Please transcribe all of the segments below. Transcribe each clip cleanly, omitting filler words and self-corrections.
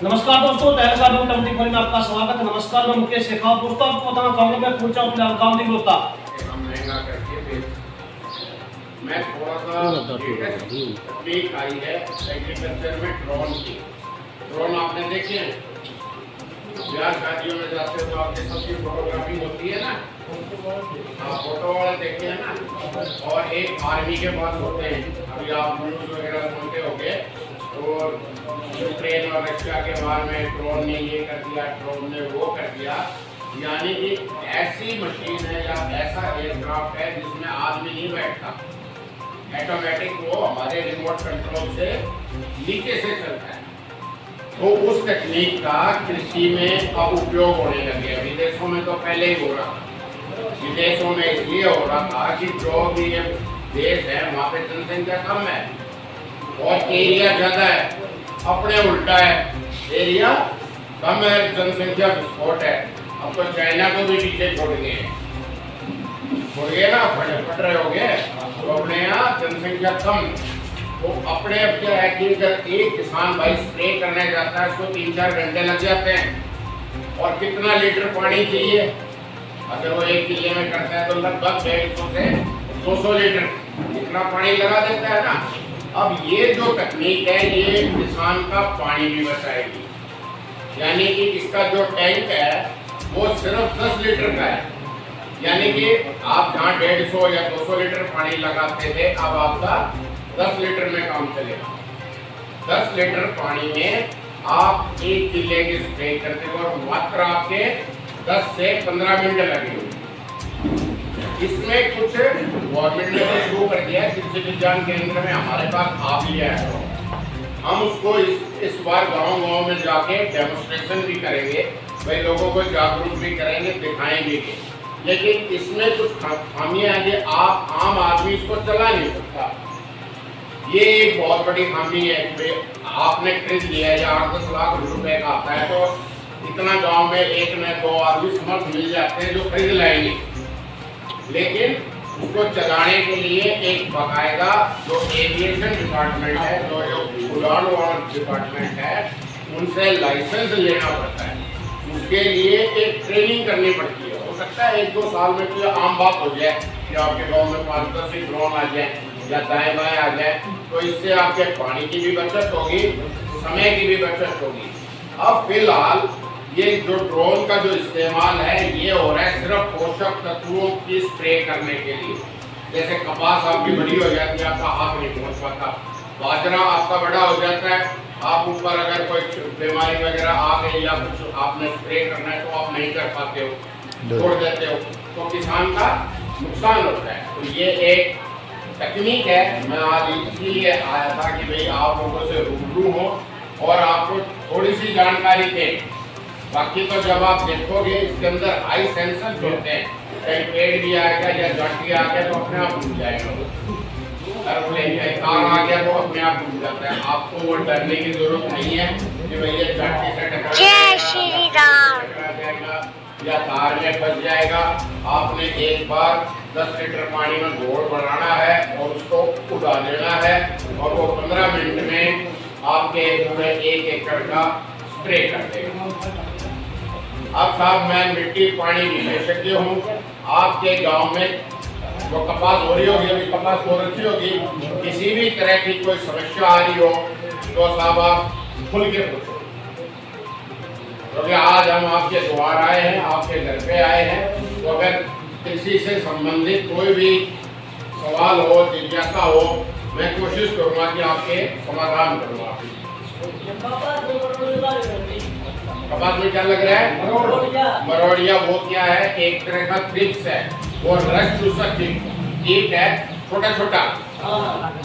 नमस्कार दोस्तों, तहलका न्यूज़ 24 में आपका स्वागत है। नमस्कार, मैं मुकेश शेखावत। दोस्तों, आपको बताना चाहूंगा मैं पूछा फिलहाल काम नहीं होता। हम महंगा करके मैं थोड़ा सा तकनीक आई है एग्रीकल्चर में ड्रोन की। ड्रोन आपने देखे हैं, ब्याह शादियों में जाते हो तो आपके सबकी फोटोग्राफी होती है ना, हाँ फोटो वाले देखे हैं ना। और एक आर्मी के पास होते हैं, अभी आप न्यूज़ वगैरह सुनते होंगे तो यूक्रेन और रशिया के बारे में ड्रोन ने ये कर दिया, ड्रोन ने वो कर दिया। यानी कि ऐसी मशीन है या ऐसा एयरक्राफ्ट है जिसमें आदमी नहीं बैठता, ऑटोमेटिक वो हमारे रिमोट कंट्रोल से नीचे से चलता है। तो उस तकनीक का कृषि में अब उपयोग होने लगे। विदेशों में तो पहले ही हो रहा था। विदेशों में इसलिए हो रहा था कि जो भी ये देश है वहाँ पे जनसंख्या कम है और एरिया ज़्यादा है। अपने उल्टा है, एरिया कम है, जनसंख्या विस्फोट है। अब तो चाइना को भी पीछे छोड़ गए ना, फट रहे हो गए। तो अपने यहाँ जनसंख्या कम, तो अपने अब क्या है कि अगर एक किसान भाई स्प्रे करने जाता है उसको 3-4 घंटे लग जाते हैं। और कितना लीटर पानी चाहिए, अगर वो 1 किले में करता है तो लगभग 150 से 200 लीटर इतना पानी लगा देता है ना। अब ये जो तकनीक है ये किसान का पानी भी बचाएगी। यानी कि इसका जो टैंक है वो सिर्फ 10 लीटर का है। यानी कि आप जहाँ 150 या 200 लीटर पानी लगाते थे, अब आपका 10 लीटर में काम चलेगा। 10 लीटर पानी में आप 1 किले की स्प्रे करते हो और मात्र आपके 10 से 15 मिनट लगेंगे। इसमें कुछ गवर्नमेंट ने तो शुरू कर दिया है, कृषि विज्ञान केंद्र में हमारे पास आ भी है। हम उसको इस बार गांव-गांव में जाके डेमोन्स्ट्रेशन भी करेंगे, भाई लोगों को जागरूक भी करेंगे, दिखाएंगे भी। लेकिन इसमें कुछ खामियां हैं, आप आम आदमी इसको चला नहीं सकता। ये एक बहुत बड़ी खामी है कि आपने खरीद लिया या 8-10 लाख रुपए का आता है तो इतना गांव में 1 न 2 आदमी समर्थ मिल जाते हैं जो खरीद लाएंगे। लेकिन उसको चलाने के लिए एक बाकायदा जो एविएशन डिपार्टमेंट है, जो उड़ान वाला डिपार्टमेंट है, उनसे लाइसेंस लेना पड़ता है। उसके लिए एक ट्रेनिंग करनी पड़ती है। हो सकता है 1-2 साल में तो आम बात हो जाए कि आपके गांव में 5-10 ही ड्रोन आ जाए या दाएं बाएं आ जाए, तो इससे आपके पानी की भी बचत होगी, समय की भी बचत होगी। अब फिलहाल ये जो ड्रोन का जो इस्तेमाल है ये हो रहा है सिर्फ पोषक तत्वों की स्प्रे करने के लिए। जैसे कपास आपकी बड़ी हो जाती है, आपका हाथ नहीं पहुंच पाता, बाजरा आपका बड़ा हो जाता है, आप ऊपर अगर कोई बीमारी वगैरह आ गई या कुछ आपने स्प्रे करना है तो आप नहीं कर पाते हो, छोड़ देते हो, तो किसान का नुकसान होता है। तो ये एक तकनीक है। मैं आज इसलिए आया था कि भाई आप लोगों से रूबरू हो और आपको थोड़ी सी जानकारी दें। बाकी तो जब आप देखोगे इसके अंदर हाई सेंसर होते हैं, कहीं पेड़ भी आएगा या जाटी आ गया तो अपने आप डूब जाएगा, कार आ गया तो अपने आप डूब जाता है। आपको वो डरने की जरूरत नहीं है कि भैया जाटी से टकरा जाएगा या तार में फंस जाएगा। आपने एक बार 10 लीटर पानी में घोल बनाना है और उसको उड़ा देना है और वो 15 मिनट में आपके पूरे 1 एकड़ का स्प्रे कर देगा। अब साहब मैं मिट्टी पानी विशेषज्ञ हूँ। आपके गांव में जो कपास हो रही होगी, अभी कपास हो रखी होगी, किसी भी तरह की कोई समस्या आ रही हो तो साहब आप खुल के पूछो, क्योंकि आज हम आपके द्वार आए हैं, आपके घर पे आए हैं। तो अगर कृषि से संबंधित कोई भी सवाल हो, जिज्ञासा हो, मैं कोशिश करूँगा कि आपके समाधान करूँगा। कपास में क्या लग रहा है? मरोड़िया। वो क्या है? एक तरह का थ्रिप्स है, वो रस चूसक कीट है, छोटा छोटा।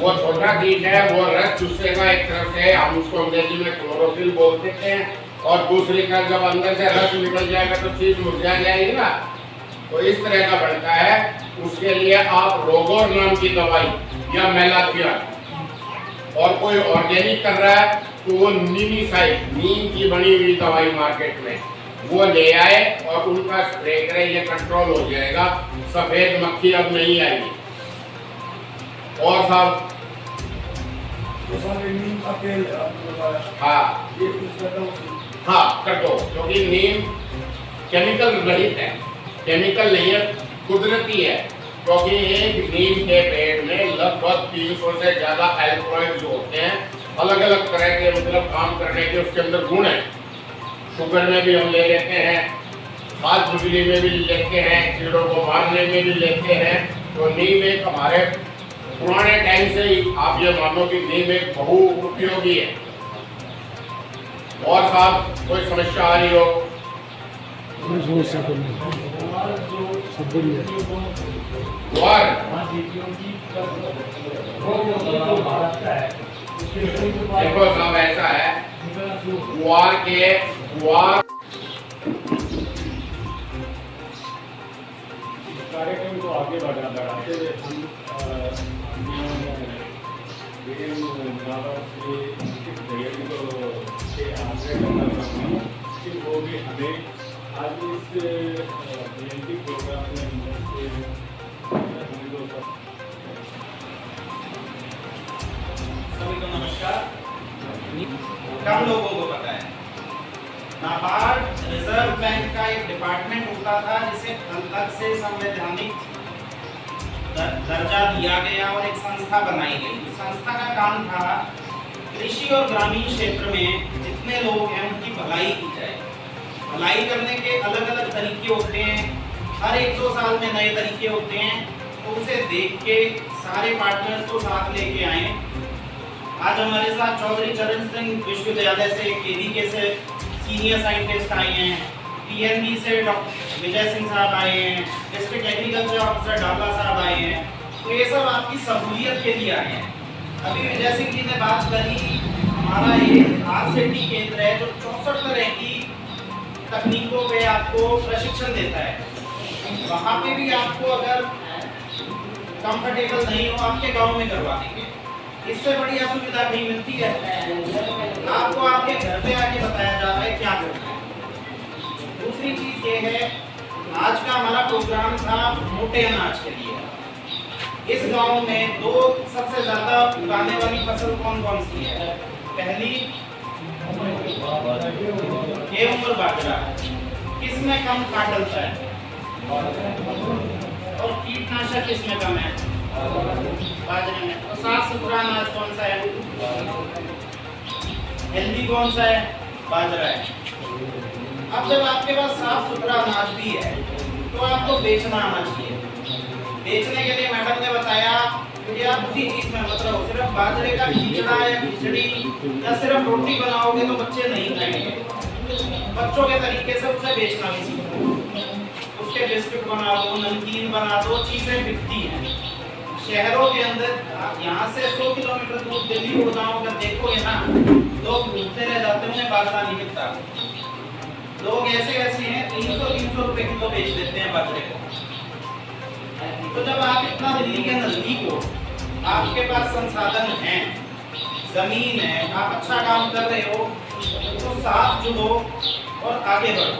वो छोटा कीट है, वो रस चूसेगा एक तरह से। हम उसको अंग्रेजी में क्लोरोफिल बोलते हैं। और दूसरी का जब अंदर से रस निकल जाएगा तो चीज मुरझा जाएगी ना, तो इस तरह का बनता है। उसके लिए आप रोगोर नाम की दवाई या मेलाथियन, और कोई ऑर्गेनिक कर रहा है तो वो नीमीसाइड, नीम की बनी हुई दवाई मार्केट में वो ले आए और उनका स्प्रे करें, ये कंट्रोल हो जाएगा। सफेद मक्खी अब नहीं आएगी। और साहब हाँ हाँ कर दो, क्योंकि नीम केमिकल रहित है, केमिकल नहीं है, कुदरती है। क्योंकि एक नीम के पेड़ में लगभग 300 से ज्यादा एल्कलॉइड जो होते हैं, अलग अलग तरह के मतलब काम करने के उसके अंदर गुण हैं। शुगर में भी हम ले लेते हैं, खाद बिजली में भी लेते हैं, कीड़ों को मारने में भी लेते हैं। तो नीम एक हमारे पुराने टाइम से ही आप ये मानो कि नीम एक बहु उपयोगी है। और साहब कोई समस्या आ रही हो? गुआर देखो साहब ऐसा है, गुआर कार्यक्रम को आगे बढ़ाते हुए वो भी हमें आज इस BNT प्रोग्राम में सभी को नमस्कार। कम लोगों को पता है, नाबार्ड रिजर्व बैंक का एक डिपार्टमेंट होता था जिसे अलग से संवैधानिक दर्जा दिया गया और एक संस्था बनाई गई। उस संस्था का काम था कृषि और ग्रामीण क्षेत्र में जितने लोग हैं उनकी भलाई की जाए। भलाई करने के अलग अलग तरीके होते हैं, हर 1-2 साल में नए तरीके होते हैं। तो उसे देख के सारे पार्टनर्स को साथ लेके आए। आज हमारे साथ चौधरी चरण सिंह विश्वविद्यालय से, केवीके से सीनियर साइंटिस्ट आए हैं, PNB से डॉक्टर विजय सिंह साहब आए हैं, डिस्ट्रिक्ट एग्रीकल्चर ऑफिसर डाबला साहब आए हैं। तो ये सब आपकी सहूलियत के लिए आए हैं। अभी विजय सिंह जी ने बात करी, हमारा ये RCT केंद्र है जो 64 तरह की तकनीकों पे आपको प्रशिक्षण देता है। वहाँ पे भी आपको अगर कंफर्टेबल नहीं हो, आपके गांव में करवा देंगे। इससे बड़ी असुविधा कहीं मिलती है? आपको आपके घर पे आके बताया जा रहा है क्या करना है। दूसरी चीज ये है, आज का हमारा प्रोग्राम था मोटे अनाज के लिए। इस गांव में 2 सबसे ज्यादा उगाने वाली फसल कौन कौन सी है? पहली गेहूं और बाजरा। किसमें कम काट डलता है और कीटनाशक किसमें कम है? बाजरे में। तो साफ सुथरा अनाज कौन सा है? हेल्दी कौन सा है? बाजरा है। अब जब आपके पास साफ सुथरा अनाज भी है तो आपको बेचना आना चाहिए। बेचने के लिए मैडम ने बताया कि आप उसी चीज में मत रहो, सिर्फ बाजरे का खिचड़ा या खिचड़ी या सिर्फ रोटी बनाओगे तो बच्चे नहीं खाएंगे। बच्चों के तरीके से उसे बेचना भी सीखो। उसके बिस्किट बना दो, नमकीन बना दो, चीजें बिकती हैं। शहरों के अंदर यहाँ से 100 किलोमीटर दूर दिल्ली उड़ जाओ, अगर देखोगे ना, लोग घूमते रह जाते हैं, बाजरा नहीं मिलता। लोग ऐसे हैं 300 रुपए किलो बेच देते हैं बाजरे को। तो जब आप इतना दिल्ली के नजदीक हो, आपके पास संसाधन हैं, जमीन है, आप अच्छा काम कर रहे हो, तो साथ जुड़ो और आगे बढ़ो।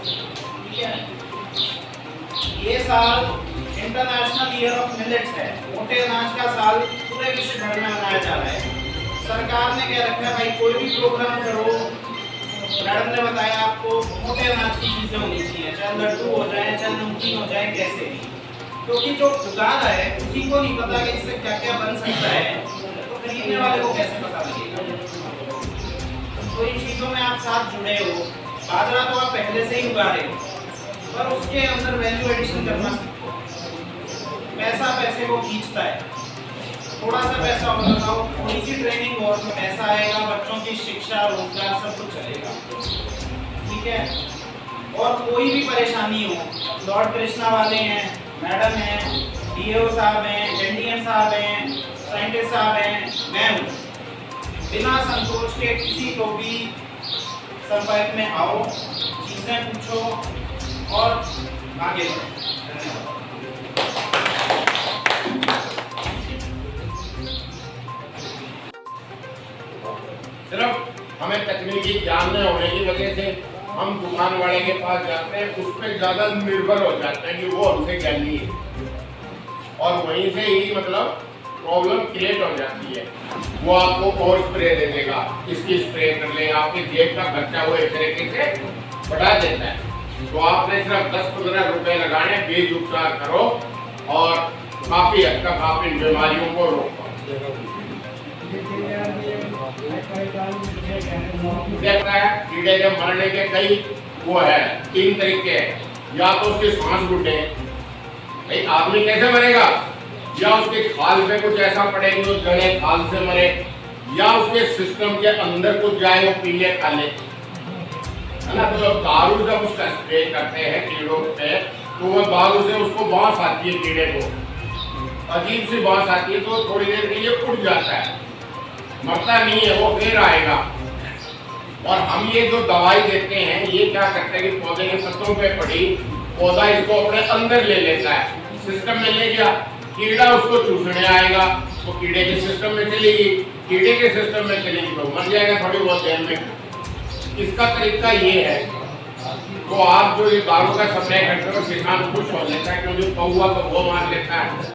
ठीक है? ये साल इंटरनेशनल ईयर ऑफ मिलेट्स है, मोटे अनाज का साल पूरे विश्व भर में मनाया जा रहा है। सरकार ने कह रखा है भाई कोई भी प्रोग्राम करो, मैडम ने बताया आपको मोटे अनाज की चीजें होनी चाहिए, चाहे लड्डू हो जाए, चाहे नमकीन हो जाए, कैसे भी। क्योंकि जो उगा रहा है उसी को नहीं पता कि इससे क्या क्या बन सकता है, तो खरीदने वाले को कैसे पता लगेगा। तो इन चीजों में आप साथ जुड़े हो। बाजरा तो आप पहले से ही उगा रहे हो, पर उसके अंदर वैल्यू एडिशन करना सीखो। पैसा पैसे को खींचता है, थोड़ा सा पैसा और लगाओ, थोड़ी सी ट्रेनिंग और तो पैसा आएगा, बच्चों की शिक्षा, रोजगार सब कुछ चलेगा। ठीक है? और कोई भी परेशानी हो, लॉर्ड कृष्णा वाले हैं, मैडम हैं, DO साहब हैं, NDM साहब हैं, साइंटिस्ट साहब हैं, मैं हूँ। बिना संकोच के किसी को भी संपर्क में आओ, चीजें पूछो और आगे बढ़ो। सिर्फ हमें तकनीकी जानने होने की वजह से हम दुकान वाले के पास जाते हैं, उस पर ज्यादा निर्भर हो जाते हैं कि वो हमसे ज्ञानी है, और वहीं से ही मतलब प्रॉब्लम क्रिएट हो जाती है। वो आपको और स्प्रे दे देगा, इसकी स्प्रे कर ले, आपके जेब का खर्चा वो एक तरीके से बढ़ा देता है। तो आपने सिर्फ 10-15 रुपए लगाने, बीज उपचार करो और काफी हद तक आप इन बीमारियों को रोको। देखता है कीड़े के मरने के कई वो है, 3 तरीके हैं। या तो उसकी सांस घुटे, भाई आदमी कैसे मरेगा, या उसके खाल पे कुछ ऐसा पड़े कि वो जड़े खाल से मरे, या उसके सिस्टम के अंदर कुछ जाए वो पीले खाले, है ना। तो जब दारू जब उसका स्प्रे करते हैं कीड़ों पे, तो वो दारू से उसको बांस आती है, कीड़े को अजीब सी बांस आती है, तो थोड़ी देर के लिए उड़ जाता है, मरता नहीं है, वो फिर आएगा। और हम ये जो दवाई देते हैं, ये क्या करते हैं कि पौधे के पत्तों पे पड़ी, पौधा इसको अपने अंदर ले लेता है, सिस्टम में ले गया, कीड़ा उसको चूसने आएगा, तो कीड़े के सिस्टम में चलेगी, कीड़े के सिस्टम में चलेगी तो मर जाएगा थोड़ी बहुत देर में। इसका तरीका ये है। तो आप जो ये दारू का सप्लाई करते हो, किसान खुश हो लेता है क्योंकि कौवा तो वो मार लेता है।